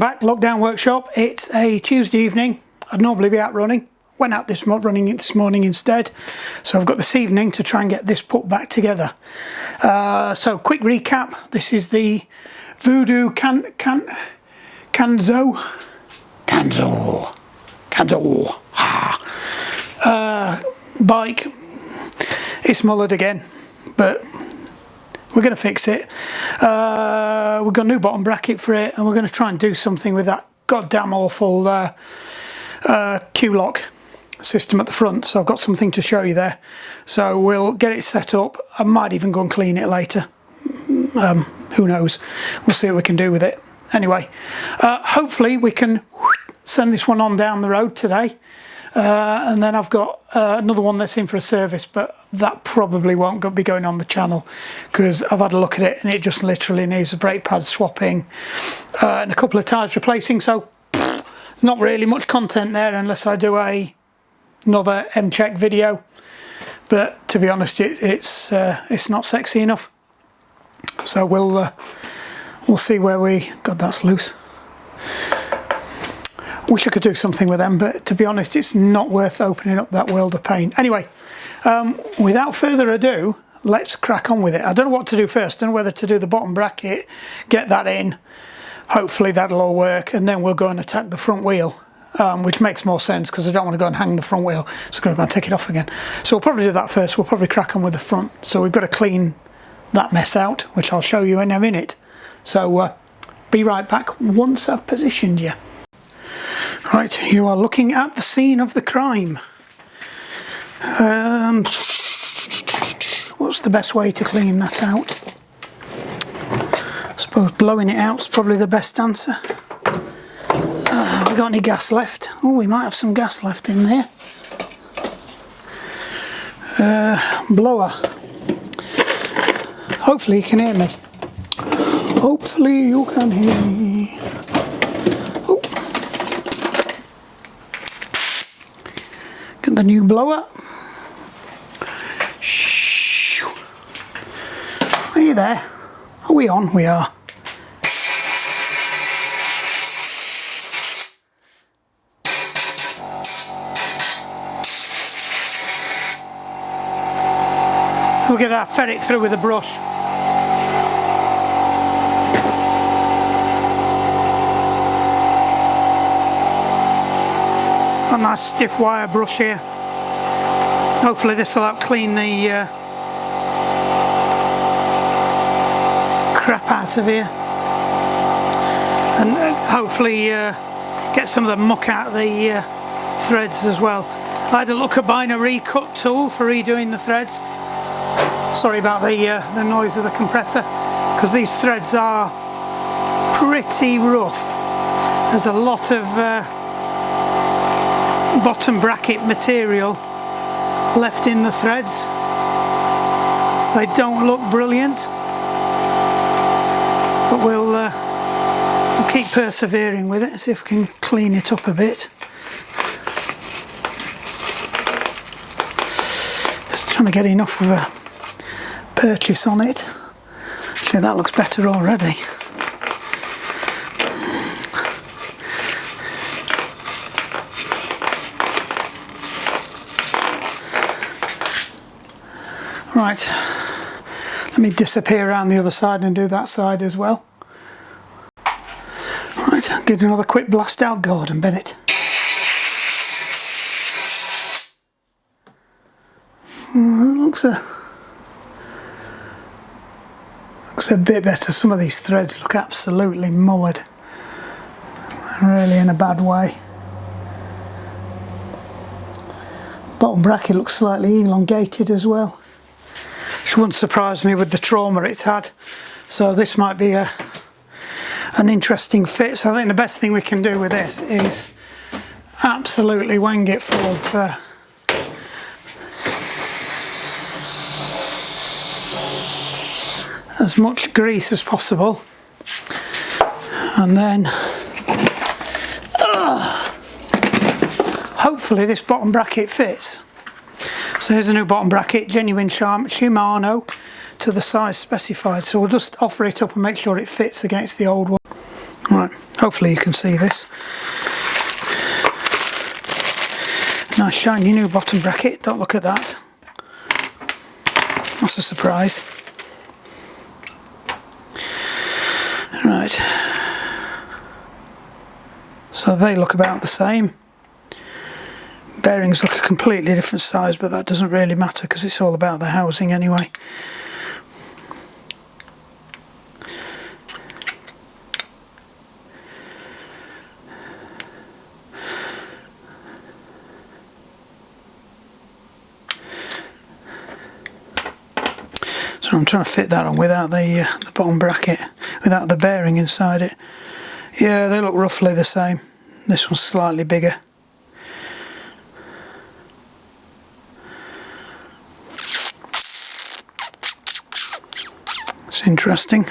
Welcome back, Lockdown Workshop. It's a Tuesday evening. I'd normally be out running. Went out running this morning instead. So I've got this evening to try and get this put back together. So quick recap. This is the Voodoo Canzo bike. It's mullered again, but we're going to fix it. We've got a new bottom bracket for it, and we're going to try and do something with that goddamn awful Q-Loc system at the front. So I've got something to show you there. So we'll get it set up. I might even go and clean it later. Who knows? We'll see what we can do with it. Anyway, hopefully we can send this one on down the road today. And then I've got another one that's in for a service, but that probably won't be going on the channel because I've had a look at it and it just literally needs a brake pad swapping and a couple of tyres replacing. So not really much content there unless I do another M-check video. But to be honest, it's not sexy enough. So we'll see where we... God, that's loose. Wish I could do something with them, but to be honest, it's not worth opening up that world of pain. Anyway, without further ado, let's crack on with it. I don't know what to do first. I don't know whether to do the bottom bracket, get that in. Hopefully that'll all work, and then we'll go and attack the front wheel, which makes more sense because I don't want to go and hang the front wheel. So I'm going to go and take it off again. So we'll probably do that first. We'll probably crack on with the front. So we've got to clean that mess out, which I'll show you in a minute. So be right back once I've positioned you. Right, you are looking at the scene of the crime. What's the best way to clean that out? I suppose blowing it out's probably the best answer. Have we got any gas left? Oh, we might have some gas left in there. Blower. Hopefully you can hear me. Hopefully you can hear me. The new blower. Are you there? Are we on? We are. We'll get that ferret through with a brush. A nice stiff wire brush here. Hopefully this will help clean the crap out of here, and hopefully get some of the muck out of the threads as well. I had a look at buying a recut tool for redoing the threads. Sorry about the noise of the compressor, because these threads are pretty rough. There's a lot of bottom bracket material left in the threads, so they don't look brilliant, but we'll keep persevering with it, see if we can clean it up a bit. Just trying to get enough of a purchase on it. Actually, that looks better already. Right, let me disappear around the other side and do that side as well. Right, get another quick blast out, Gordon Bennett. Looks a bit better. Some of these threads look absolutely mullered, really in a bad way. Bottom bracket looks slightly elongated as well, which wouldn't surprise me with the trauma it's had. So this might be an interesting fit. So I think the best thing we can do with this is absolutely wang it full of as much grease as possible, and then hopefully this bottom bracket fits. So here's a new bottom bracket, genuine Shimano to the size specified. So we'll just offer it up and make sure it fits against the old one. Right, hopefully you can see this. Nice shiny new bottom bracket, don't look at that. That's a surprise. Right, so they look about the same. Bearings look a completely different size, but that doesn't really matter because it's all about the housing anyway. So I'm trying to fit that on without the bottom bracket, without the bearing inside it. Yeah, they look roughly the same. This one's slightly bigger. It's interesting.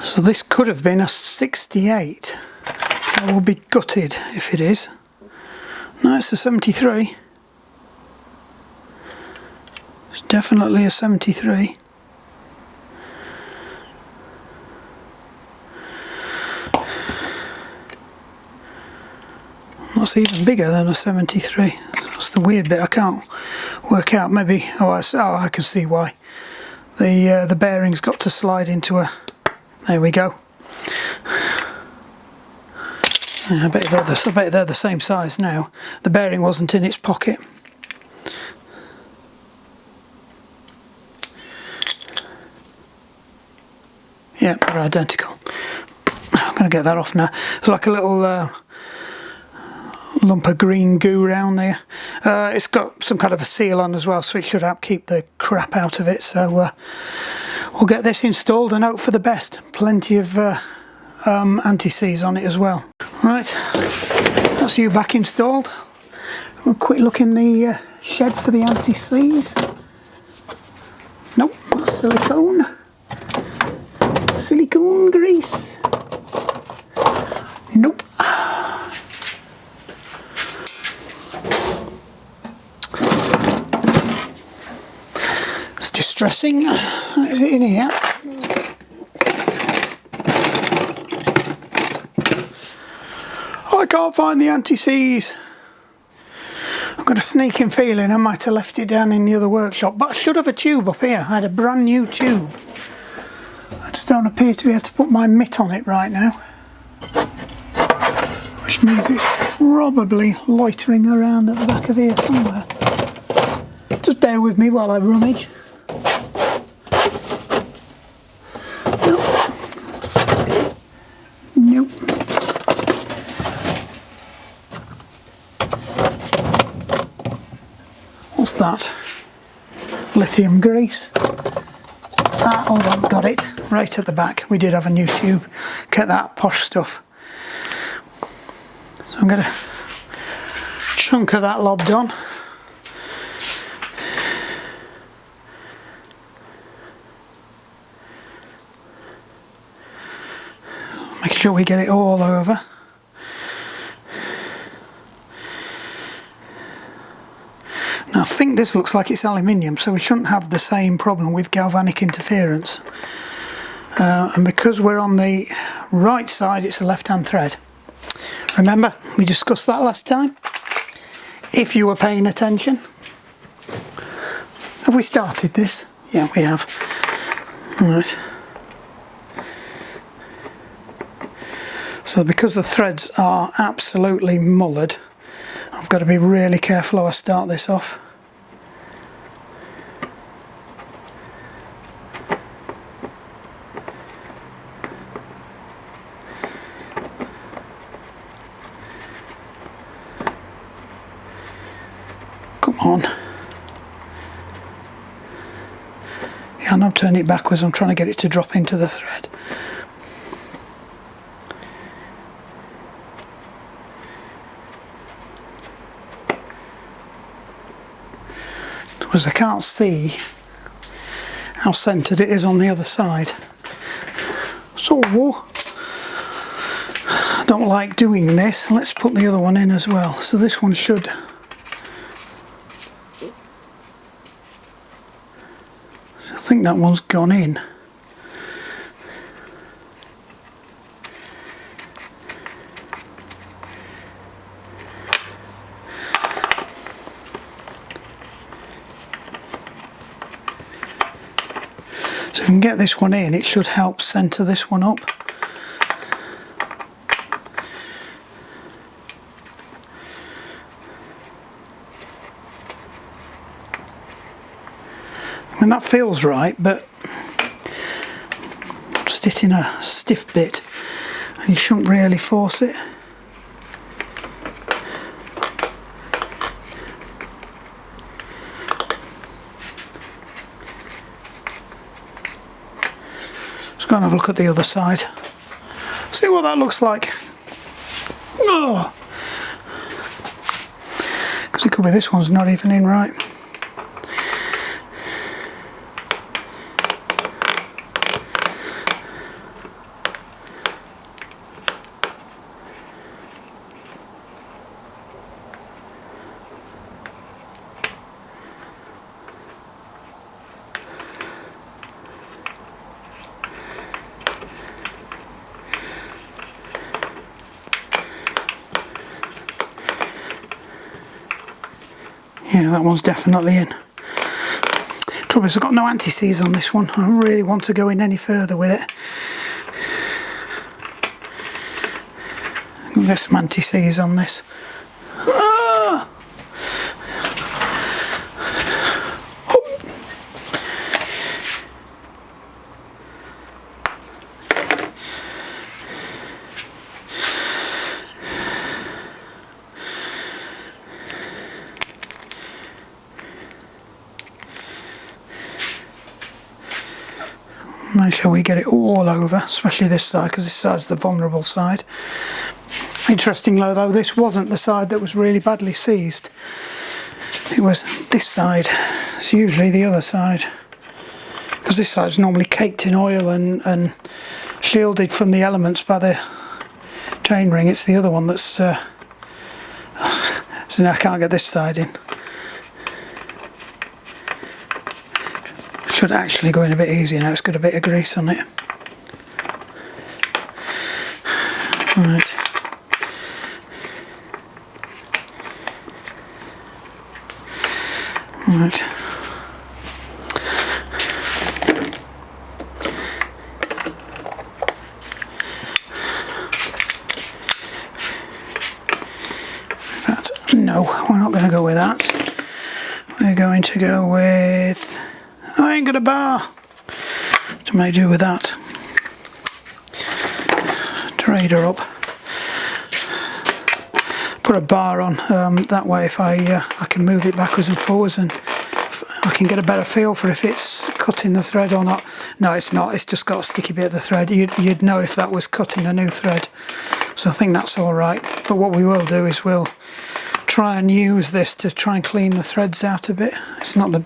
So this could have been a 68. I will be gutted if it is. No, it's a 73. It's definitely a 73. That's even bigger than a 73. That's the weird bit. I can't work out. Maybe I can see why. The bearings got to slide into a. There we go. I bet they're the same size now. The bearing wasn't in its pocket. Yeah, they're identical. I'm going to get that off now. It's like a little lump of green goo around there. It's got some kind of a seal on as well, so it should help keep the crap out of it. So we'll get this installed and hope for the best. Plenty of anti-seize on it as well. Right, that's you back installed. We'll quick look in the shed for the anti-seize. Nope, that's silicone. Silicone grease. Nope. It's distressing. Is it in here? I can't find the anti-seize. I've got a sneaking feeling I might have left it down in the other workshop, but I should have a tube up here. I had a brand new tube. I just don't appear to be able to put my mitt on it right now, which means it's probably loitering around at the back of here somewhere. Just bear with me while I rummage. Nope. What's that? Lithium grease. Ah, hold on, got it. Right at the back. We did have a new tube. Get that posh stuff. So I'm going to chunk of that lobbed on. Making sure we get it all over. Now I think this looks like it's aluminium, so we shouldn't have the same problem with galvanic interference. And because we're on the right side, it's a left-hand thread. Remember, we discussed that last time, if you were paying attention. Have we started this? Yeah, we have. Alright. So because the threads are absolutely mullered, I've got to be really careful how I start this off. Come on. Yeah, and I'm turning it backwards. I'm trying to get it to drop into the thread. Because I can't see how centred it is on the other side. So I don't like doing this. Let's put the other one in as well. So this one should think that one's gone in. So if we can get this one in, it should help centre this one up. I mean, that feels right, but just hitting a stiff bit and you shouldn't really force it. Let's go and have a look at the other side. See what that looks like. Oh! Because it could be this one's not even in right. Yeah, that one's definitely in. Trouble is I've got no anti-seize on this one. I don't really want to go in any further with it. I'll get some anti-seize on this. Ah! Make sure we get it all over, especially this side, because this side's the vulnerable side. Interesting though, this wasn't the side that was really badly seized. It was this side. It's usually the other side, because this side's normally caked in oil and shielded from the elements by the chain ring. It's the other one that's so now I can't get this side in. Should actually go in a bit easier now, it's got a bit of grease on it. Right. Right. In fact, no, we're not going to go with that. We're going to go with... I ain't got a bar to make do with that. Trade her up. Put a bar on, that way if I can move it backwards and forwards and I can get a better feel for if it's cutting the thread or not. No, it's not, it's just got a sticky bit of the thread. You'd know if that was cutting a new thread. So I think that's alright. But what we will do is we'll try and use this to try and clean the threads out a bit. It's not the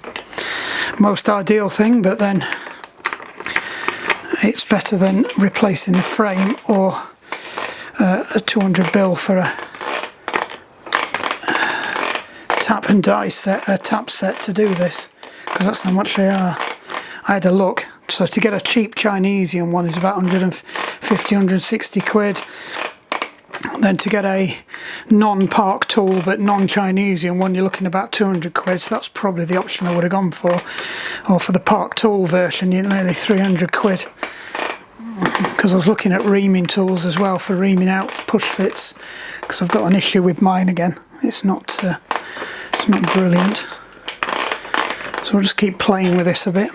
most ideal thing, but then it's better than replacing the frame or a 200 bill for a tap and die set, a tap set to do this, because that's how much they are. I had a look, so to get a cheap Chinesian one is about 150, 160 quid. Then to get a non-Park tool but non-Chinesian one, you're looking about 200 quid, so that's probably the option I would have gone for. Or for the Park tool version, you're nearly 300 quid. Because I was looking at reaming tools as well for reaming out push fits, because I've got an issue with mine again. It's not brilliant. So we'll just keep playing with this a bit.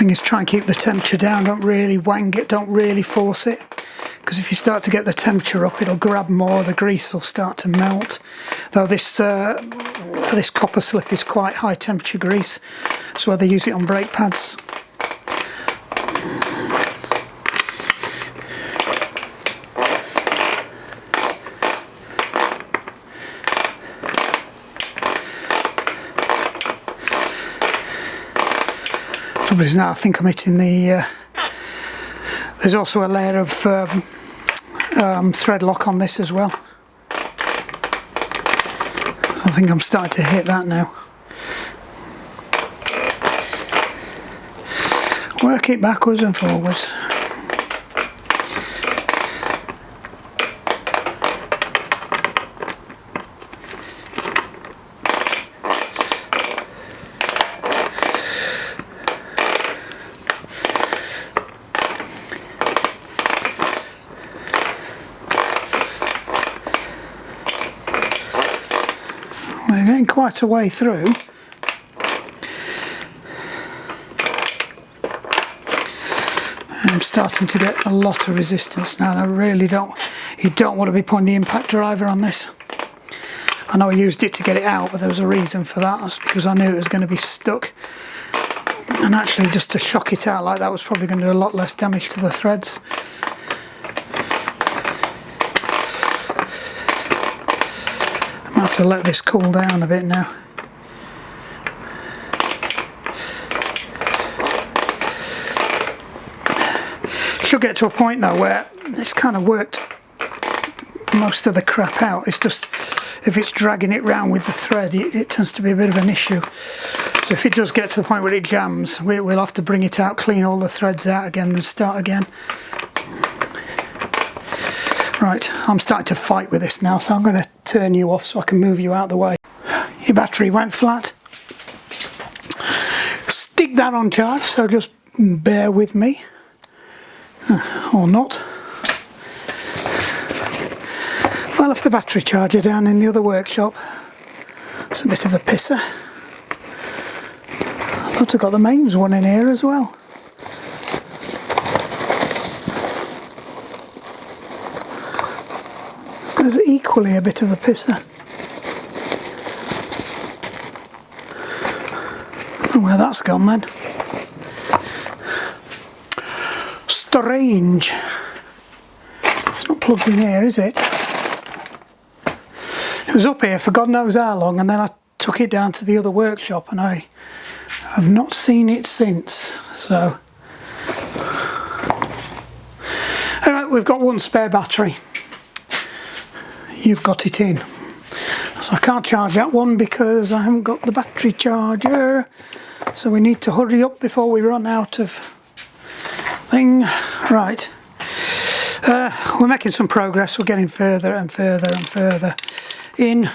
Is try and keep the temperature down, don't really wang it, don't really force it, because if you start to get the temperature up it'll grab more, the grease will start to melt. Though this copper slip is quite high temperature grease, so whether use it on brake pads. Trouble is now I think I'm hitting the there's also a layer of thread lock on this as well, so I think I'm starting to hit that now. Work it backwards and forwards. We're getting quite a way through. I'm starting to get a lot of resistance now, and I really you don't want to be putting the impact driver on this. I know I used it to get it out, but there was a reason for that. That's because I knew it was going to be stuck, and actually just to shock it out like that was probably going to do a lot less damage to the threads. I might have to let this cool down a bit now. Should get to a point though where it's kind of worked most of the crap out. It's just if it's dragging it round with the thread, it tends to be a bit of an issue. So if it does get to the point where it jams, we'll have to bring it out, clean all the threads out again, and start again. Right, I'm starting to fight with this now, so I'm going to turn you off so I can move you out of the way. Your battery went flat. Stick that on charge, so just bear with me. Or not. I left the battery charger down in the other workshop. It's a bit of a pisser. I thought I got the mains one in here as well. It's equally a bit of a pisser. Where that's gone then. Strange. It's not plugged in here, is it? It was up here for God knows how long, and then I took it down to the other workshop and I have not seen it since. So anyway, we've got one spare battery. You've got it in. So I can't charge that one because I haven't got the battery charger. So we need to hurry up before we run out of thing. Right. We're making some progress. We're getting further and further and further in.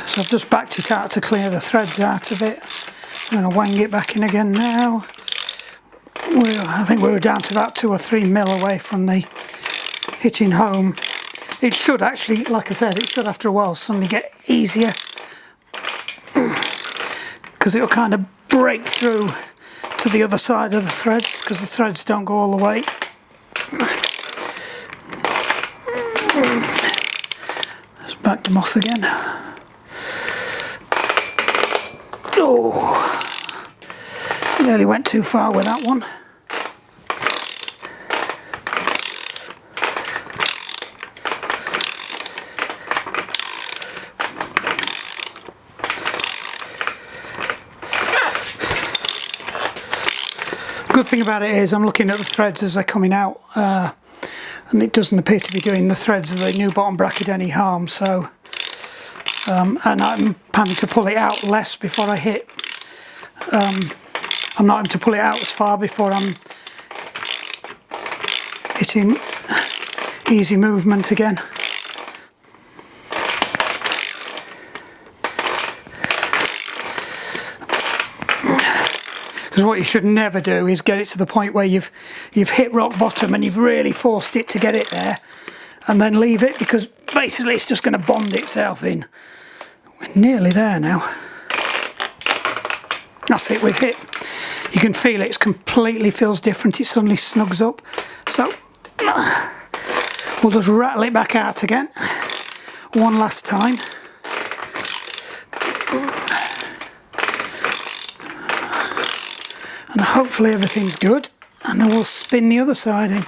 So I've just backed it out to clear the threads out of it. I'm going to wang it back in again now. I think we were down to about 2 or 3 mil away from the hitting home. It should actually, like I said, it should after a while suddenly get easier, because it'll kind of break through to the other side of the threads, because the threads don't go all the way. Let's back them off again. Oh, nearly went too far with that one. Good thing about it is I'm looking at the threads as they're coming out, and it doesn't appear to be doing the threads of the new bottom bracket any harm. So and I'm having to pull it out less before I hit. I'm not having to pull it out as far before I'm hitting easy movement again. Because what you should never do is get it to the point where you've hit rock bottom and you've really forced it to get it there, and then leave it, because basically it's just going to bond itself in. We're nearly there now. That's it, we've hit. You can feel it, it completely feels different, it suddenly snugs up. So we'll just rattle it back out again one last time. And hopefully everything's good, and then we'll spin the other side in.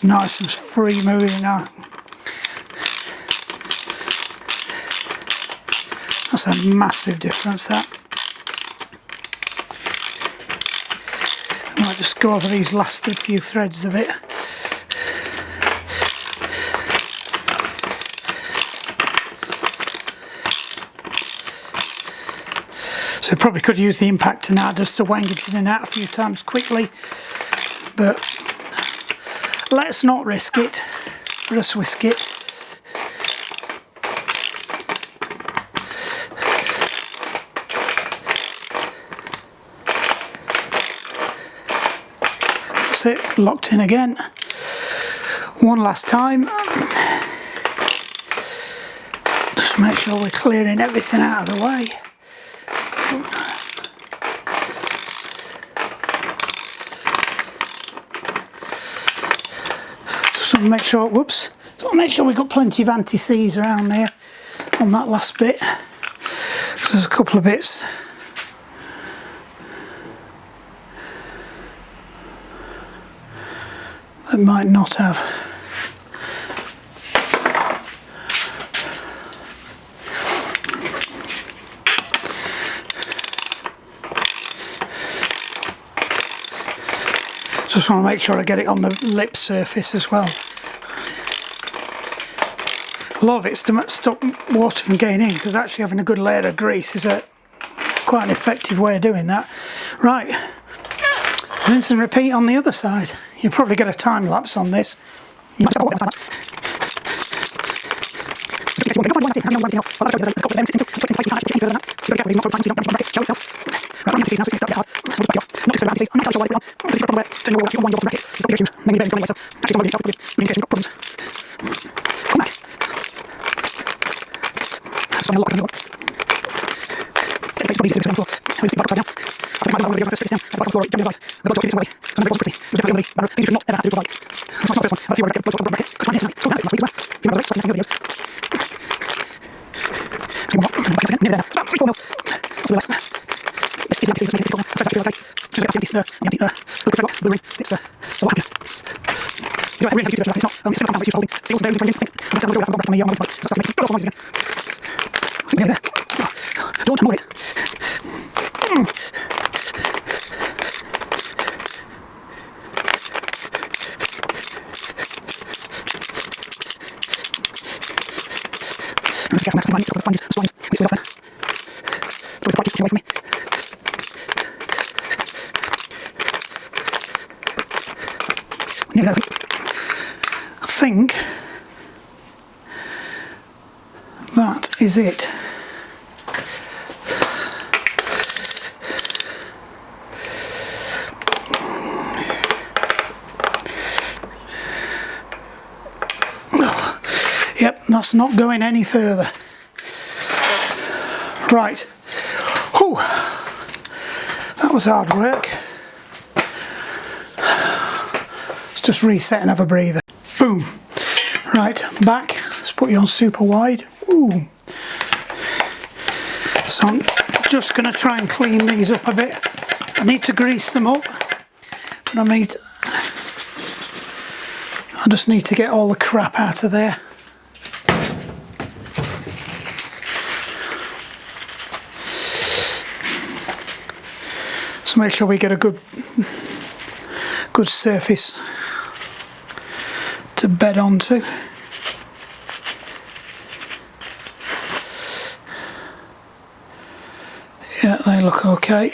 It's nice and free moving now. That's a massive difference, that. I might just go over these last few threads a bit. So probably could use the impactor now just to wang it in and out a few times quickly, but let's not risk it, just whisk it. That's it, locked in again. One last time. Just make sure we're clearing everything out of the way. Just want to make sure, whoops, just want to make sure we've got plenty of anti-seize around there on that last bit. So there's a couple of bits that might not have. Just want to make sure I get it on the lip surface as well. A lot of it's to stop water from getting in, because actually having a good layer of grease is quite an effective way of doing that. Right, rinse and repeat on the other side. You'll probably get a time lapse on this. I think that is it. Yep, that's not going any further. Right. Whew. That was hard work. Let's just reset and have a breather. Boom. Right, back. Let's put you on super wide. Ooh. So I'm just going to try and clean these up a bit. I need to grease them up, but I just need to get all the crap out of there. So make sure we get a good surface to bed onto. Yeah, they look okay.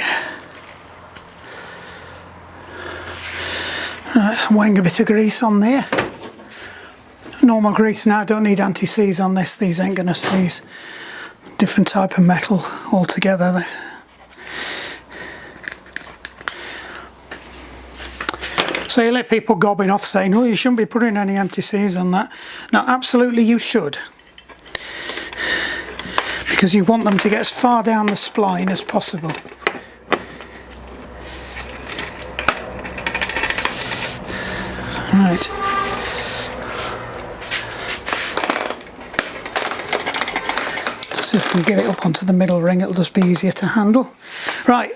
Right, let's wang a bit of grease on there. Normal grease now, don't need anti-seize on this. These ain't gonna seize. Different type of metal altogether. So you let people gobbing off saying, oh, you shouldn't be putting any anti-seize on that. No, absolutely you should. Because you want them to get as far down the spline as possible. Right. See if we can get it up onto the middle ring, it'll just be easier to handle. Right,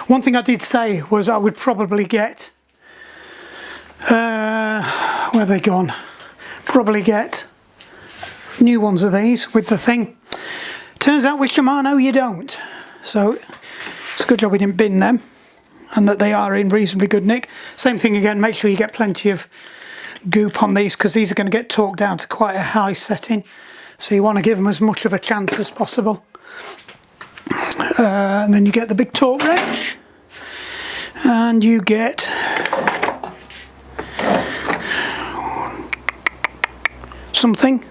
one thing I did say was I would probably get where they gone? Probably get new ones of these with the thing. Turns out with Shimano you don't. So it's a good job we didn't bin them, and that they are in reasonably good nick. Same thing again, make sure you get plenty of goop on these, because these are going to get torqued down to quite a high setting. So you want to give them as much of a chance as possible. And then you get the big torque wrench. And you get something.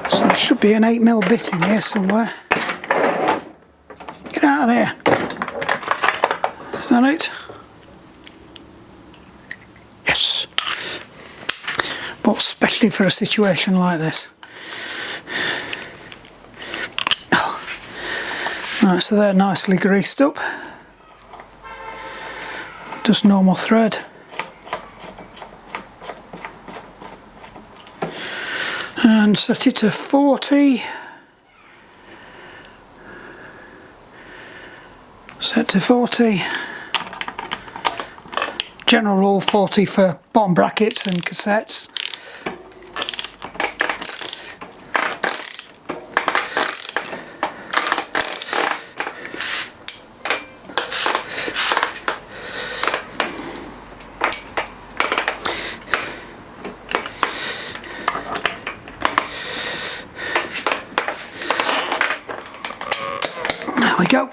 So there should be an 8mm bit in here somewhere. Get out of there. Is that it? Yes. But especially for a situation like this. Right, so they're nicely greased up. Just normal thread. And set it to 40. Set to 40. General rule 40 for bottom brackets and cassettes. There we go.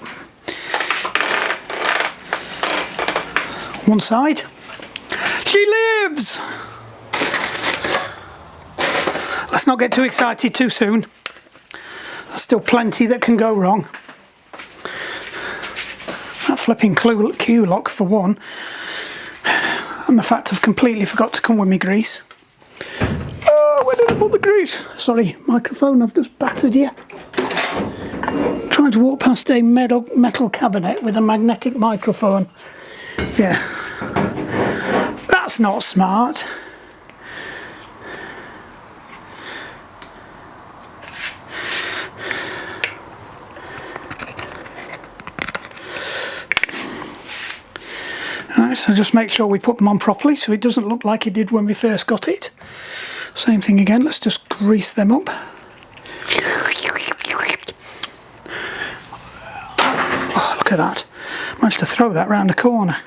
One side. She lives! Let's not get too excited too soon. There's still plenty that can go wrong. That flipping Q-Loc for one. And the fact I've completely forgot to come with me grease. Oh, where did I put the grease? Sorry, microphone, I've just battered you. Trying to walk past a metal cabinet with a magnetic microphone. Yeah, that's not smart. Alright, so just make sure we put them on properly so it doesn't look like it did when we first got it. Same thing again, let's just grease them up. Oh, look at that. Managed to throw that round the corner.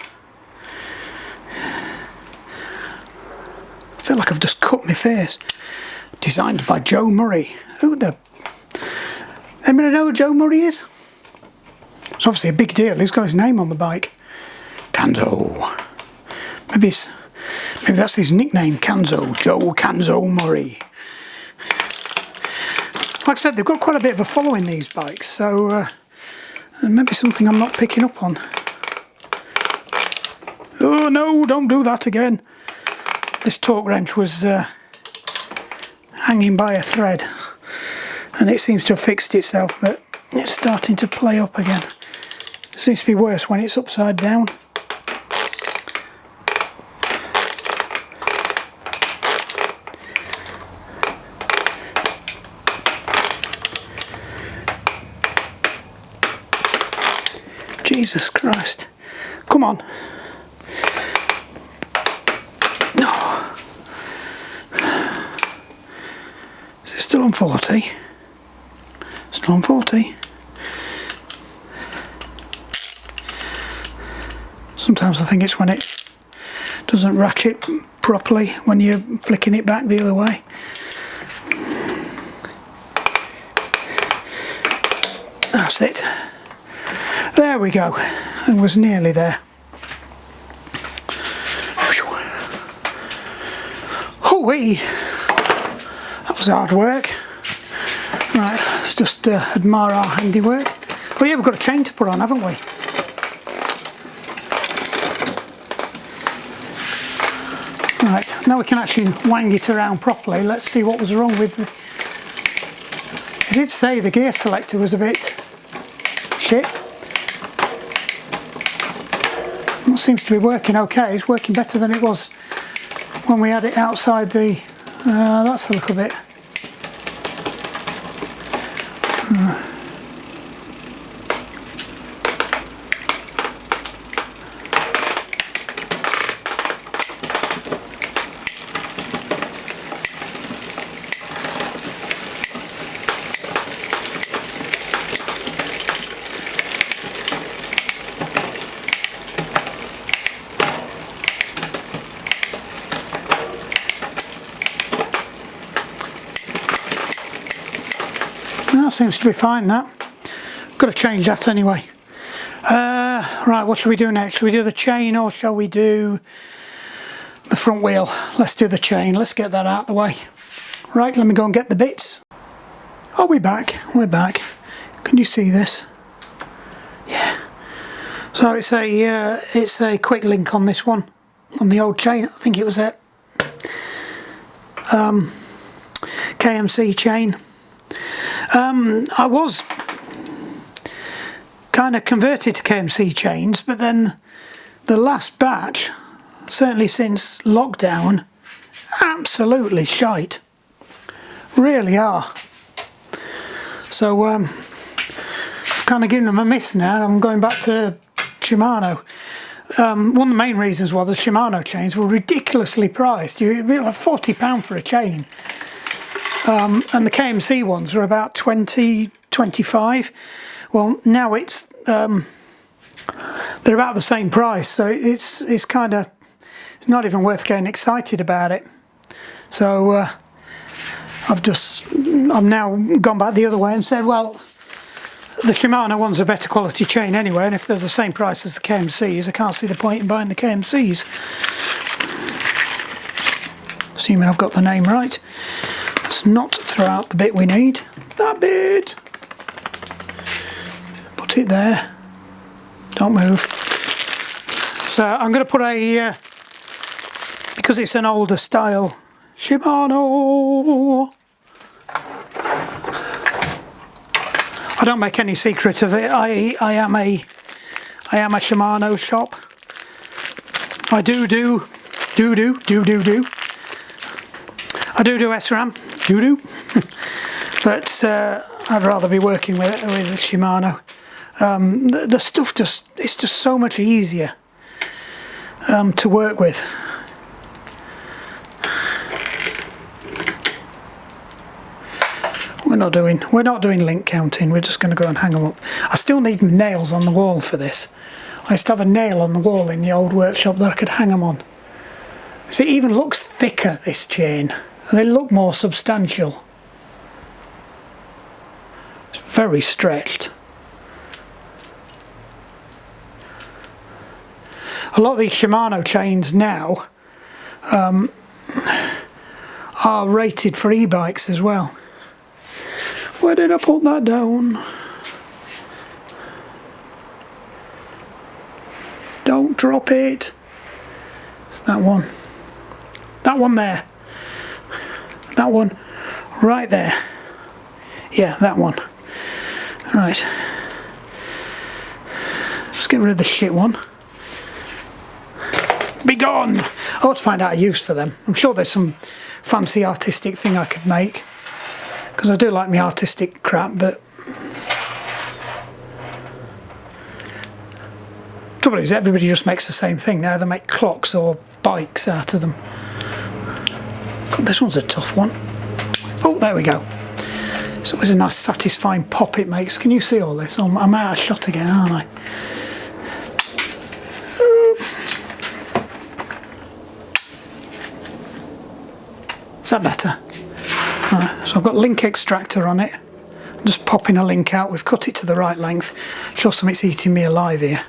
I feel like I've just cut my face. Designed by Joe Murray. Who the... Anybody know who Joe Murray is? It's obviously a big deal. He's got his name on the bike. Canzo. Maybe that's his nickname, Canzo. Joe Canzo Murray. Like I said, they've got quite a bit of a following, these bikes, so maybe something I'm not picking up on. Oh no, don't do that again. This torque wrench was hanging by a thread and it seems to have fixed itself, but it's starting to play up again. It seems to be worse when it's upside down. Jesus Christ. Come on. Oh. Is it still on 40? Still on 40. Sometimes I think it's when it doesn't ratchet properly when you're flicking it back the other way. That's it. There we go. It was nearly there. Hoo-wee! That was hard work. Right, let's just admire our handiwork. Oh yeah, we've got a chain to put on, haven't we? Right, now we can actually wang it around properly. Let's see what was wrong with the... I did say the gear selector was a bit shit. It seems to be working okay. It's working better than it was when we had it outside the... that's a little bit... that seems to be fine, that. Got to change that anyway. Right, what shall we do next? Shall we do the chain or shall we do the front wheel? Let's do the chain. Let's get that out of the way. Right, let me go and get the bits. Oh, we're back. We're back. Can you see this? Yeah. So it's a quick link on this one, on the old chain. I think it was a KMC chain. I was kind of converted to KMC chains, but then the last batch, certainly since lockdown, absolutely shite. Really are. So I've kind of given them a miss now. I'm going back to Shimano. One of the main reasons why the Shimano chains were ridiculously priced. You'd be like £40 for a chain. And the KMC ones are about 20, 25. Well, now it's they're about the same price, so it's kind of, it's not even worth getting excited about it. So I've now gone back the other way and said, well, the Shimano one's a better quality chain anyway, and if they're the same price as the KMCs, I can't see the point in buying the KMCs. Assuming I've got the name right. Let's not throw out the bit we need. That bit! Put it there. Don't move. So I'm going to put a, because it's an older style Shimano. I don't make any secret of it. I am a Shimano shop. I do I do SRAM, but I'd rather be working with Shimano. The stuff it's just so much easier to work with. We're not doing link counting. We're just going to go and hang them up. I still need nails on the wall for this. I used to have a nail on the wall in the old workshop that I could hang them on. See, it even looks thicker, this chain. They look more substantial. It's very stretched. A lot of these Shimano chains now are rated for e-bikes as well. Where did I put that down? Don't drop it. It's that one. That one there. That one right there. Yeah, that one. Right. Let's get rid of the shit one. Be gone! I ought to find out a use for them. I'm sure there's some fancy artistic thing I could make. Because I do like my artistic crap, but trouble is everybody just makes the same thing now. They make clocks or bikes out of them. God, this one's a tough one. Oh, there we go. It's always a nice satisfying pop it makes. Can you see all this? Oh, I'm out of shot again, aren't I? Is that better? Right, so I've got link extractor on it. I'm just popping a link out. We've cut it to the right length. Sure, something's eating me alive here.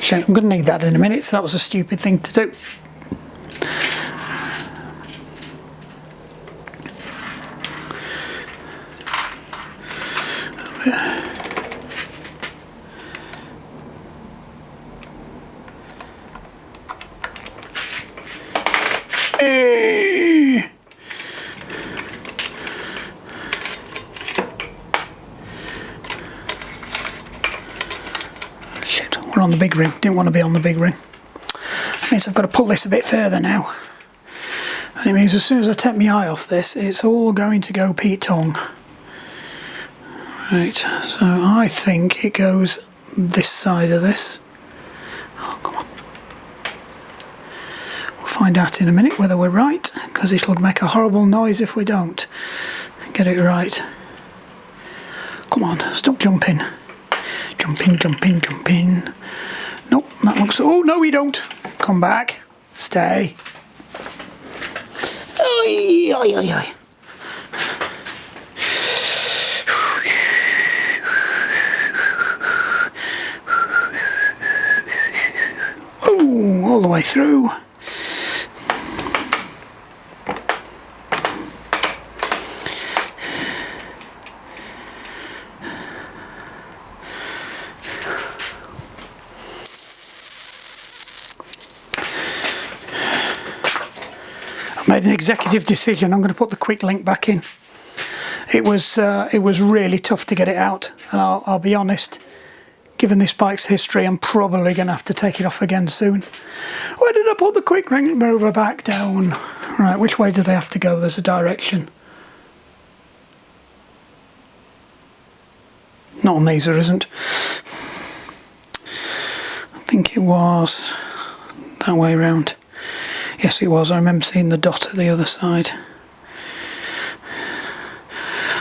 Shit, I'm going to need that in a minute, so that was a stupid thing to do. We're on the big ring. Didn't want to be on the big ring. That means I've got to pull this a bit further now. And it means as soon as I take my eye off this, it's all going to go Pete Tong. Right, so I think it goes this side of this. Oh, come on. We'll find out in a minute whether we're right, because it'll make a horrible noise if we don't get it right. Come on, stop jumping. Jump in. Nope, that looks... Oh, no, we don't. Come back. Stay. Oi, oi, oi, oi. Oh, all the way through. Made an executive decision. I'm going to put the quick link back in. It was really tough to get it out, and I'll be honest, given this bike's history, I'm probably going to have to take it off again soon. Where did I put the quick link mover back down? Right, which way do they have to go? There's a direction. Not on these, there isn't. I think it was that way around. Yes, it was. I remember seeing the dot at the other side.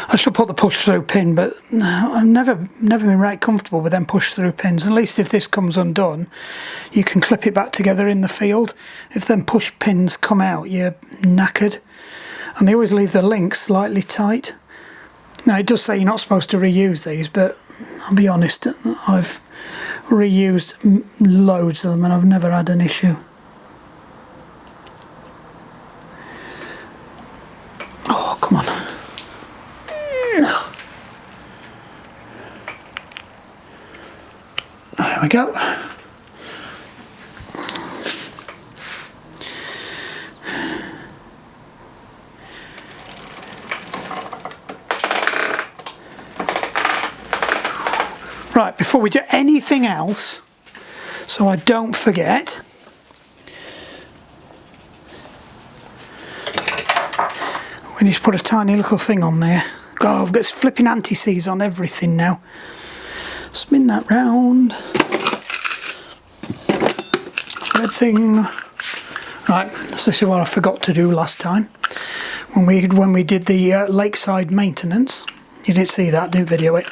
I should put the push-through pin, but I've never been right comfortable with them push-through pins. At least if this comes undone, you can clip it back together in the field. If them push pins come out, you're knackered. And they always leave the links slightly tight. Now, it does say you're not supposed to reuse these, but I'll be honest, I've reused loads of them and I've never had an issue. Oh, come on. There we go. Right, before we do anything else, so I don't forget, we need to put a tiny little thing on there. God, I've got this flipping anti-seize on everything now. Spin that round. Red thing. Right, so this is what I forgot to do last time. When we did the lakeside maintenance. You didn't see that, didn't video it.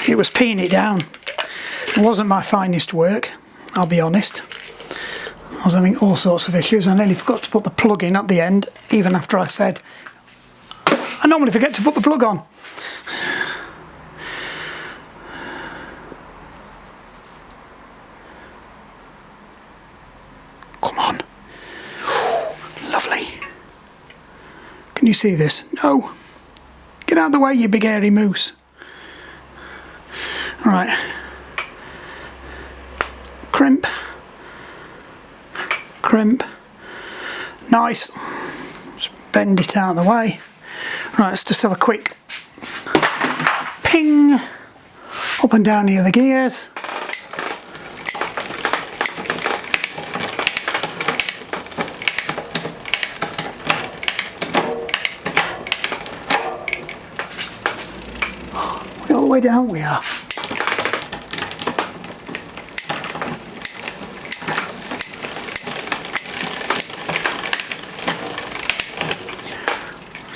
It was peeing it down. It wasn't my finest work, I'll be honest. I was having all sorts of issues. I nearly forgot to put the plug in at the end, even after I said, I normally forget to put the plug on. Come on. Lovely. Can you see this? No. Get out of the way, you big hairy moose. Right. Crimp. Crimp. Nice. Just bend it out of the way. Right, let's just have a quick ping up and down here the gears. We're all the way down, we are.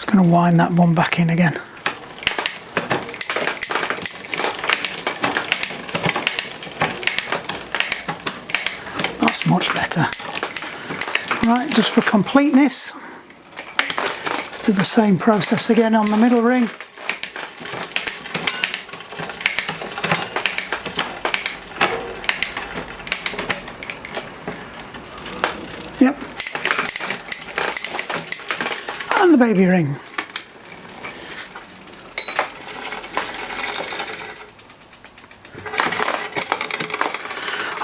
Going to wind that one back in again. That's much better. Right, just for completeness, let's do the same process again on the middle ring. Yep. And the baby ring.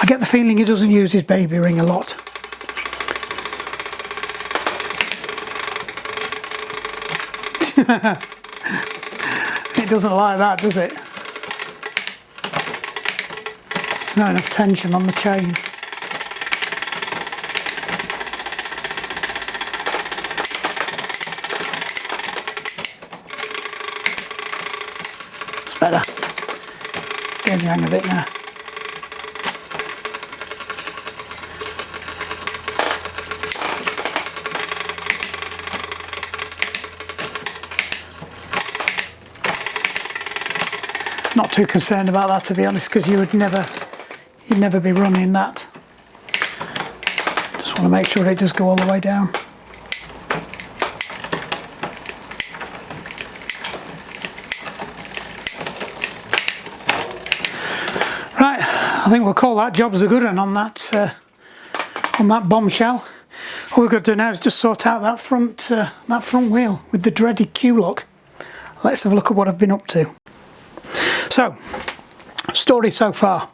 I get the feeling he doesn't use his baby ring a lot. It doesn't like that, does it? There's not enough tension on the chain. Better. Getting the hang of it now. Not too concerned about that, to be honest, because you'd never be running that want to make sure it does go all the way down. Right, I think we'll call that job's a good one on that bombshell. All we've got to do now is just sort out that front wheel with the dreaded Q-Loc. Let's have a look at what I've been up to. So, story so far.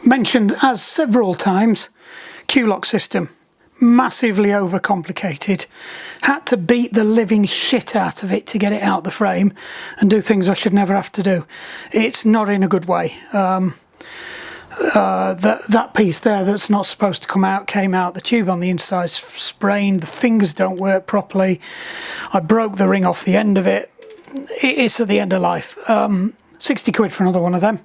Mentioned as several times, Q-Loc system. Massively overcomplicated. Had to beat the living shit out of it to get it out the frame and do things I should never have to do. It's not in a good way. That piece there that's not supposed to come out came out. The tube on the inside's sprained. The fingers don't work properly. I broke the ring off the end of it. It's at the end of life. 60 quid for another one of them.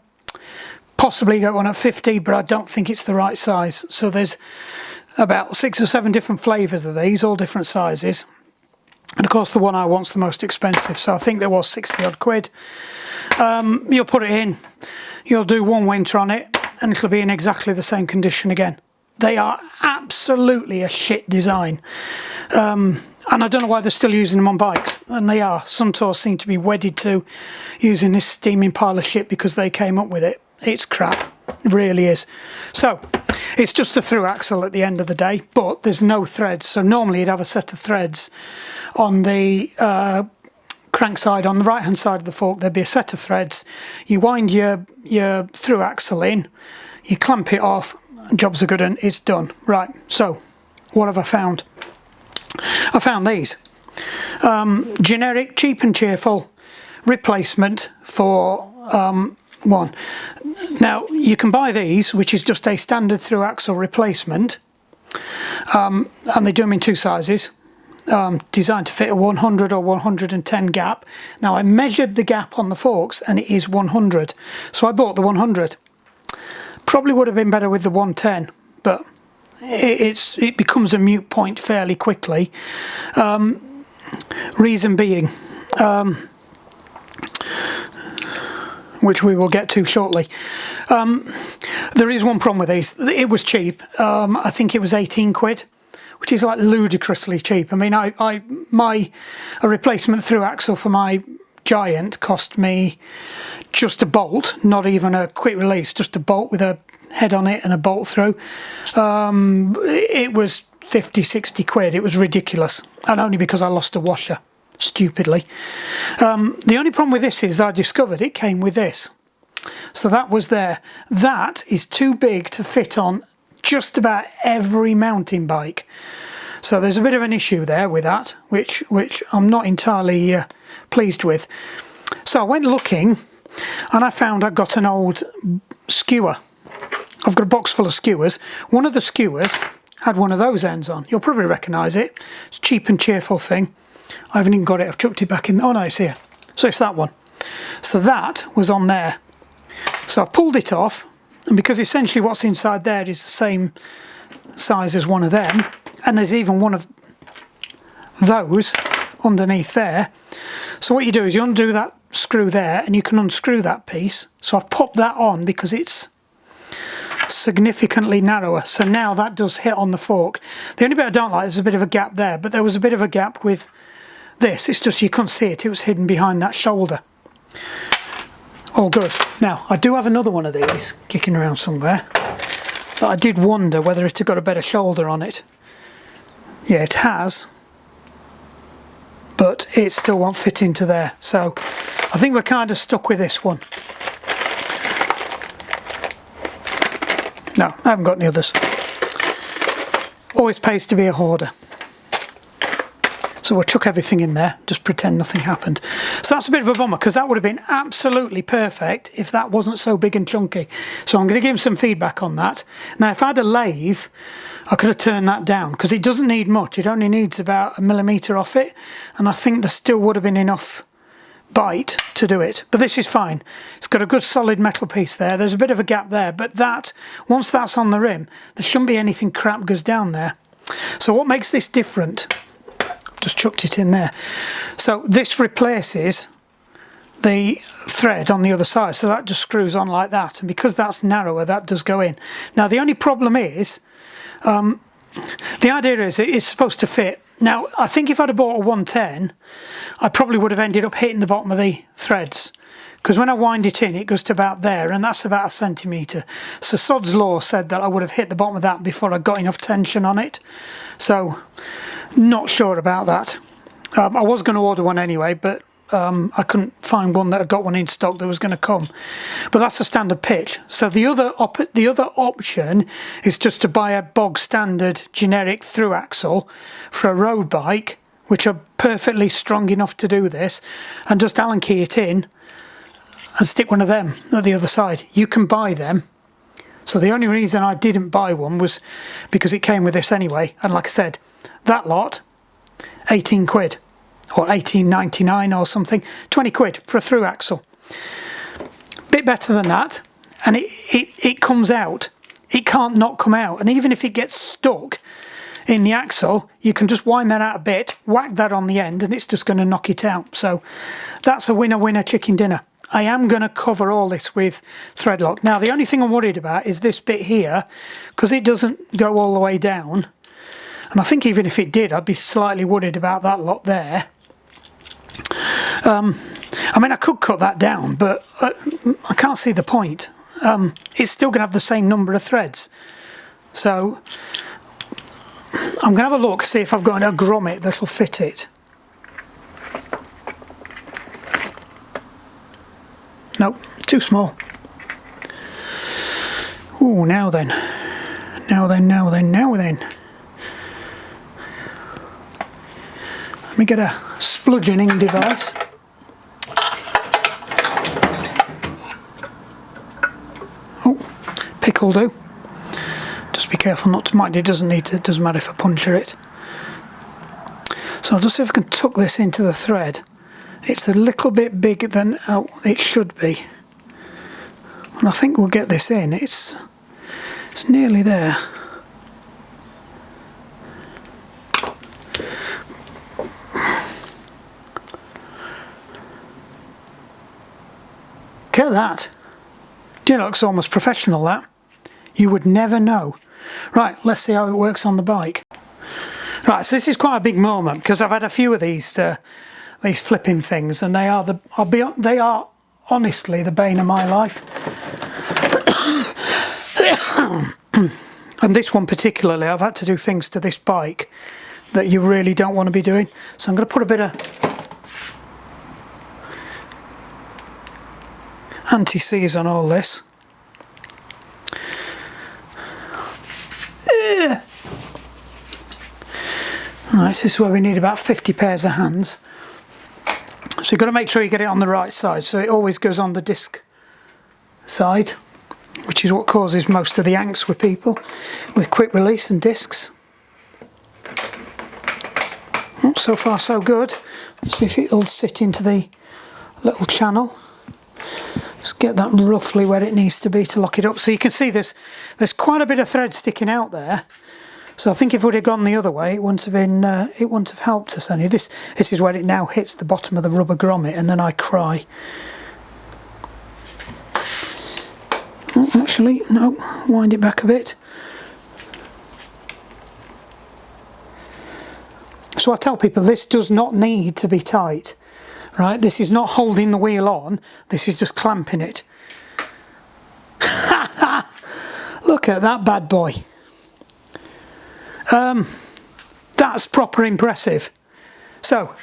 Possibly get one at 50, but I don't think it's the right size. So there's about 6 or 7 different flavours of these, all different sizes. And of course the one I want's the most expensive, so I think there was 60 odd quid. You'll put it in, you'll do one winter on it, and it'll be in exactly the same condition again. They are absolutely a shit design. And I don't know why they're still using them on bikes, and they are. Some tours seem to be wedded to using this steaming pile of shit because they came up with it. It's crap, it really is. So, it's just a through axle at the end of the day, but there's no threads. So normally you'd have a set of threads on the crank side, on the right hand side of the fork. There'd be a set of threads. You wind your through axle in, you clamp it off, job's a good one, it's done. Right, so what have I found? I found these. Generic, cheap and cheerful replacement for one. Now you can buy these, which is just a standard through axle replacement, and they do them in 2 sizes, designed to fit a 100 or 110 gap. Now I measured the gap on the forks and it is 100, so I bought the 100. Probably would have been better with the 110, but it becomes a moot point fairly quickly. Reason being, which we will get to shortly. There is one problem with these. It was cheap. I think it was 18 quid, which is like ludicrously cheap. I mean, a replacement through axle for my Giant cost me just a bolt, not even a quick release, just a bolt with a head on it and a bolt through. It was 50, 60 quid. It was ridiculous, and only because I lost a washer. Stupidly. The only problem with this is that I discovered it came with this. So that was there. That is too big to fit on just about every mountain bike. So there's a bit of an issue there with that, which I'm not entirely pleased with. So I went looking and I found I got an old skewer. I've got a box full of skewers. One of the skewers had one of those ends on. You'll probably recognise it. It's a cheap and cheerful thing. I haven't even got it, I've chucked it back in. Oh no, it's here. So it's that one. So that was on there. So I pulled it off, and because essentially what's inside there is the same size as one of them, and there's even one of those underneath there. So what you do is you undo that screw there, and you can unscrew that piece. So I've popped that on because it's significantly narrower. So now that does hit on the fork. The only bit I don't like is a bit of a gap there, but there was a bit of a gap with this. It's just you couldn't see it. It was hidden behind that shoulder. All good. Now, I do have another one of these kicking around somewhere, but I did wonder whether it had got a better shoulder on it. Yeah, it has, but it still won't fit into there. So I think we're kind of stuck with this one. No, I haven't got any others. Always pays to be a hoarder. So we'll chuck everything in there, just pretend nothing happened. So that's a bit of a bummer, because that would have been absolutely perfect if that wasn't so big and chunky. So I'm going to give him some feedback on that. Now, if I had a lathe, I could have turned that down, because it doesn't need much. It only needs about 1 millimetre off it, and I think there still would have been enough bite to do it. But this is fine. It's got a good solid metal piece there. There's a bit of a gap there, but that, once that's on the rim, there shouldn't be anything crap goes down there. So what makes this different? Just chucked it in there. So this replaces the thread on the other side, so that just screws on like that, and because that's narrower, that does go in. Now the only problem is the idea is it's supposed to fit. Now, I think if I'd have bought a 110, I probably would have ended up hitting the bottom of the threads, because when I wind it in, it goes to about there, and that's about 1 centimetre. So Sod's Law said that I would have hit the bottom of that before I got enough tension on it. So, not sure about that. I was going to order one anyway, but I couldn't find one that had got one in stock that was going to come. But that's a standard pitch. So the other option is just to buy a bog standard generic through axle for a road bike, which are perfectly strong enough to do this, and just Allen key it in and stick one of them at the other side. You can buy them. So the only reason I didn't buy one was because it came with this anyway. And like I said, that lot, 18 quid or 18.99 or something, 20 quid for a through axle. Bit better than that, and it comes out. It can't not come out, and even if it gets stuck in the axle, you can just wind that out a bit, whack that on the end, and it's just going to knock it out. So that's a winner chicken dinner. I am going to cover all this with thread lock. Now the only thing I'm worried about is this bit here, because it doesn't go all the way down, and I think even if it did, I'd be slightly worried about that lot there. I mean, I could cut that down, but I can't see the point. It's still going to have the same number of threads. So I'm going to have a look, see if I've got a grommet that'll fit it. Nope, too small. Ooh, now then. Now then. Let me get a spludgeoning device. Oh, pick will do. Just be careful not to, it doesn't matter if I puncture it. So I'll just see if I can tuck this into the thread. It's a little bit bigger than it should be. And I think we'll get this in. It's nearly there. Look at that. It looks almost professional, that. You would never know. Right, let's see how it works on the bike. Right, so this is quite a big moment, because I've had a few of these flipping things, and they are honestly the bane of my life. And this one particularly, I've had to do things to this bike that you really don't want to be doing. So I'm going to put a bit of anti-seize on all this. Right, this is where we need about 50 pairs of hands. So you've got to make sure you get it on the right side, so it always goes on the disc side, which is what causes most of the angst with people with quick release and discs. Oh, so far so good. Let's see if it'll sit into the little channel. Just get that roughly where it needs to be to lock it up. So you can see there's quite a bit of thread sticking out there. So I think if it would have gone the other way, it wouldn't have helped us any. This is where it now hits the bottom of the rubber grommet, and then I cry. Oh, actually, no, wind it back a bit. So I tell people this does not need to be tight, right? This is not holding the wheel on, this is just clamping it. Look at that bad boy. That's proper impressive. So,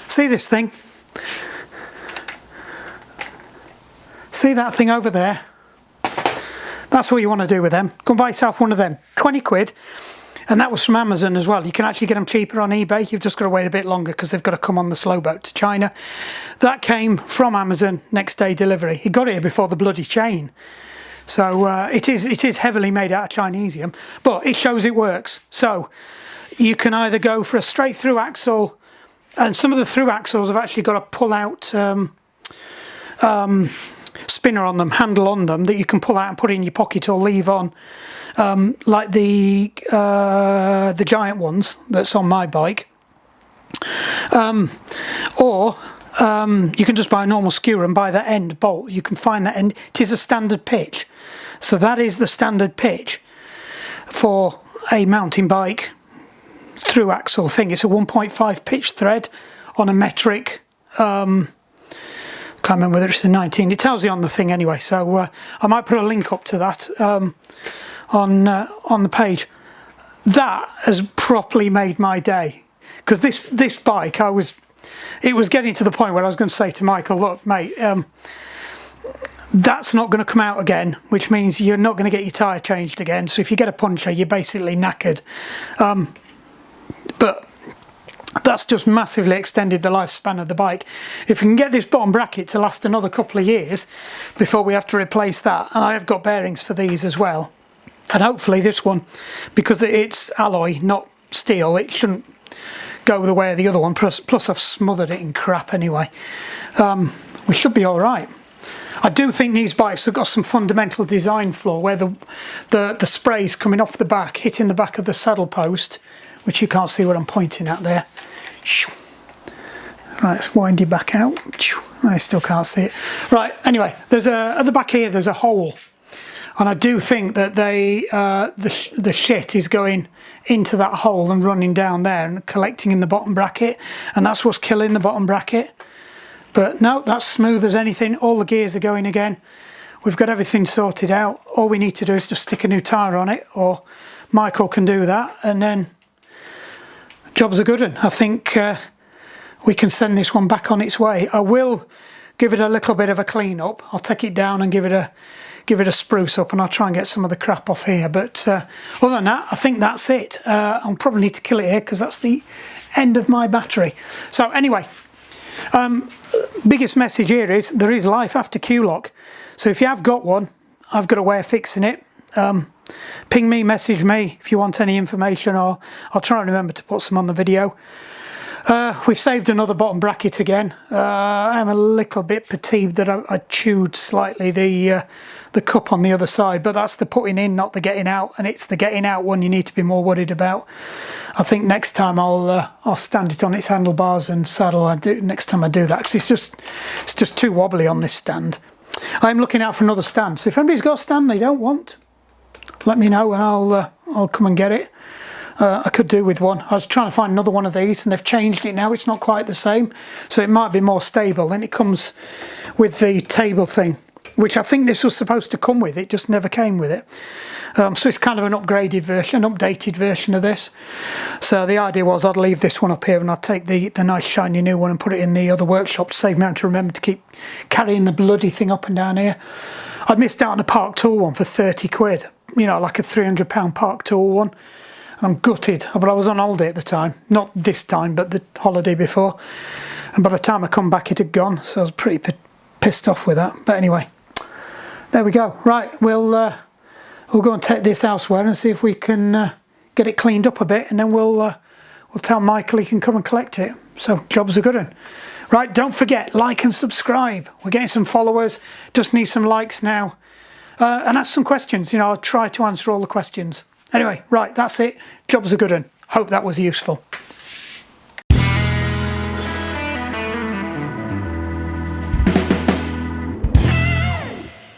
see this thing? See that thing over there? That's what you want to do with them. Go and buy yourself one of them. 20 quid. And that was from Amazon as well. You can actually get them cheaper on eBay. You've just got to wait a bit longer because they've got to come on the slow boat to China. That came from Amazon, next day delivery. He got it here before the bloody chain. So it is heavily made out of Chinesium, but it shows it works. So you can either go for a straight through axle, and some of the through axles have actually got a pull out spinner on them, handle on them, that you can pull out and put in your pocket or leave on, like the giant ones that's on my bike. Or you can just buy a normal skewer and buy that end bolt. You can find that end. It is a standard pitch. So that is the standard pitch for a mountain bike through axle thing. It's a 1.5 pitch thread on a metric. Can't remember whether it's a 19. It tells you on the thing anyway. So I might put a link up to that on the page. That has properly made my day, because this bike, it was getting to the point where I was going to say to Michael, look mate, that's not going to come out again, which means you're not going to get your tyre changed again, so if you get a puncture you're basically knackered. But that's just massively extended the lifespan of the bike. If we can get this bottom bracket to last another couple of years before we have to replace that, and I have got bearings for these as well, and hopefully this one, because it's alloy not steel, it shouldn't go the way of the other one, plus I've smothered it in crap anyway. We should be all right. I do think these bikes have got some fundamental design flaw where the spray's coming off the back, hitting the back of the saddle post, which you can't see what I'm pointing at there. Right, let's wind it back out. I still can't see it. Right, anyway, there's at the back here there's a hole, and I do think that the shit is going into that hole and running down there and collecting in the bottom bracket, and that's what's killing the bottom bracket. But no, that's smooth as anything. All the gears are going again. We've got everything sorted out. All we need to do is just stick a new tyre on it, or Michael can do that, and then job's a good one. I think we can send this one back on its way. I will give it a little bit of a clean up. I'll take it down and give it a spruce up, and I'll try and get some of the crap off here. But other than that, I think that's it. I'll probably need to kill it here because that's the end of my battery. So anyway, biggest message here is there is life after Q-Loc. So if you have got one, I've got a way of fixing it. Ping me, message me if you want any information, or I'll try and remember to put some on the video. We've saved another bottom bracket again. I'm a little bit fatigued that I chewed slightly the cup on the other side, but that's the putting in, not the getting out, and it's the getting out one you need to be more worried about. I think next time I'll stand it on its handlebars and saddle. Next time I do that, because it's just too wobbly on this stand. I'm looking out for another stand, so if anybody's got a stand they don't want, let me know and I'll come and get it. I could do with one. I was trying to find another one of these, and they've changed it now. It's not quite the same, so it might be more stable. Then it comes with the table thing, which I think this was supposed to come with. It just never came with it. So it's kind of an upgraded version, an updated version of this. So the idea was I'd leave this one up here and I'd take the nice shiny new one and put it in the other workshop to save me having to remember to keep carrying the bloody thing up and down here. I'd missed out on a Part2 one for 30 quid, you know, like a £300 Part2 one. I'm gutted, but I was on holiday at the time. Not this time, but the holiday before. And by the time I come back, it had gone. So I was pretty pissed off with that. But anyway, there we go. Right, we'll go and take this elsewhere and see if we can get it cleaned up a bit, and then we'll tell Michael he can come and collect it. So job's a good one. Right, don't forget, like and subscribe. We're getting some followers. Just need some likes now. And ask some questions. You know, I'll try to answer all the questions. Anyway, right, that's it. Job's a good one. Hope that was useful.